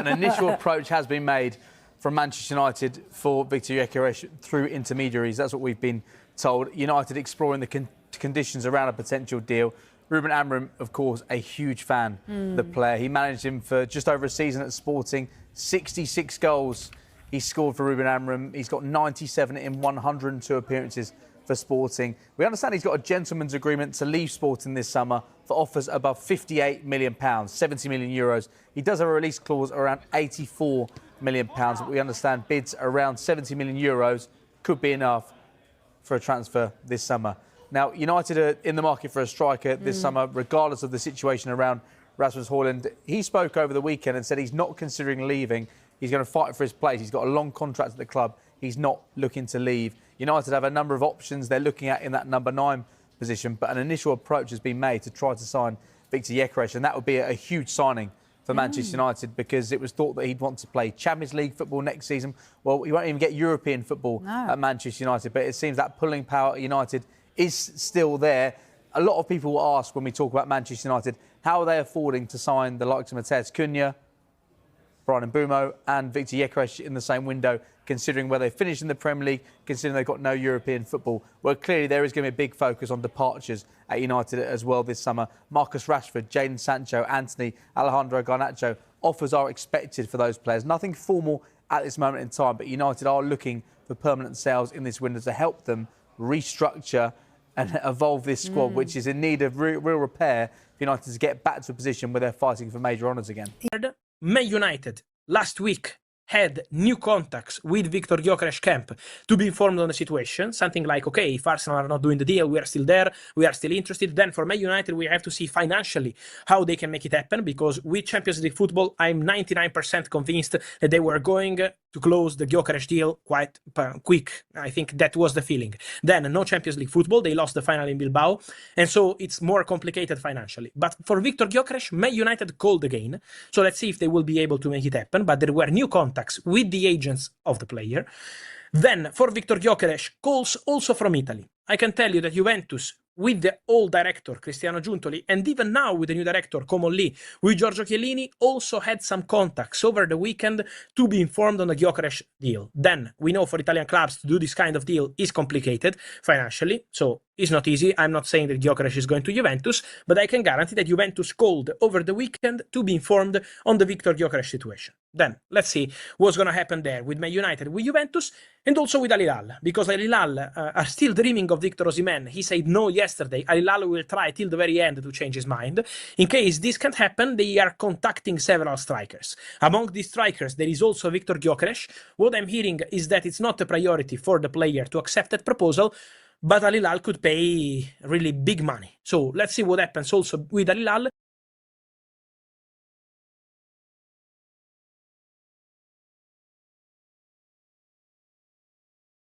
an initial approach has been made from Manchester United for Viktor Gyökeres through intermediaries. That's what we've been told. United exploring the conditions around a potential deal. Rúben Amorim, of course, a huge fan of the player. He managed him for just over a season at Sporting. 66 goals he scored for Rúben Amorim. He's got 97 in 102 appearances for Sporting. We understand he's got a gentleman's agreement to leave Sporting this summer for offers above £58 million, 70 million euros. He does have a release clause around £84 million, but we understand bids around 70 million euros could be enough for a transfer this summer. Now, United are in the market for a striker this summer, regardless of the situation around Rasmus Højlund. He spoke over the weekend and said he's not considering leaving. He's going to fight for his place. He's got a long contract at the club. He's not looking to leave. United have a number of options they're looking at in that number 9 position, but an initial approach has been made to try to sign Viktor Gyökeres, and that would be a huge signing for Manchester United, because it was thought that he'd want to play Champions League football next season. Well, he won't even get European football at Manchester United, but it seems that pulling power at United is still there. A lot of people will ask when we talk about Manchester United, how are they affording to sign the likes of Matheus Cunha, Bryan Mbeumo and Viktor Gyökeres in the same window, considering where they finished in the Premier League, considering they've got no European football? Well, clearly there is going to be a big focus on departures at United as well this summer. Marcus Rashford, Jadon Sancho, Antony, Alejandro Garnacho, offers are expected for those players. Nothing formal at this moment in time, but United are looking for permanent sales in this window to help them restructure and evolve this squad, which is in need of real repair for United to get back to a position where they're fighting for major honours again. Man United last week had new contacts with Viktor Gyökeres camp to be informed on the situation. Something like, okay, if Arsenal are not doing the deal, we are still there, we are still interested. Then for Man United, we have to see financially how they can make it happen, because with Champions League football, I'm 99% convinced that they were going to close the Gyökeres deal quite quick. I think that was the feeling. Then no Champions League football, they lost the final in Bilbao, and so it's more complicated financially. But for Viktor Gyökeres, Man United called again, so let's see if they will be able to make it happen. But there were new contacts with the agents of the player. Then for Viktor Gyökeres, calls also from Italy. I can tell you that Juventus, with the old director Cristiano Giuntoli, and even now with the new director Comolli, with Giorgio Chiellini, also had some contacts over the weekend to be informed on the Gyökeres deal. Then we know for Italian clubs to do this kind of deal is complicated financially, so it's not easy. I'm not saying that Gyökeres is going to Juventus, but I can guarantee that Juventus called over the weekend to be informed on the Viktor Gyökeres situation. Then let's see what's going to happen there with Man United, with Juventus, and also with Al Hilal, because Al Hilal are still dreaming of Victor Osimhen. He said no yesterday. Al Hilal will try till the very end to change his mind. In case this can't happen, they are contacting several strikers. Among these strikers, there is also Viktor Gyökeres. What I'm hearing is that it's not a priority for the player to accept that proposal, but Al Hilal could pay really big money. So let's see what happens also with Al Hilal.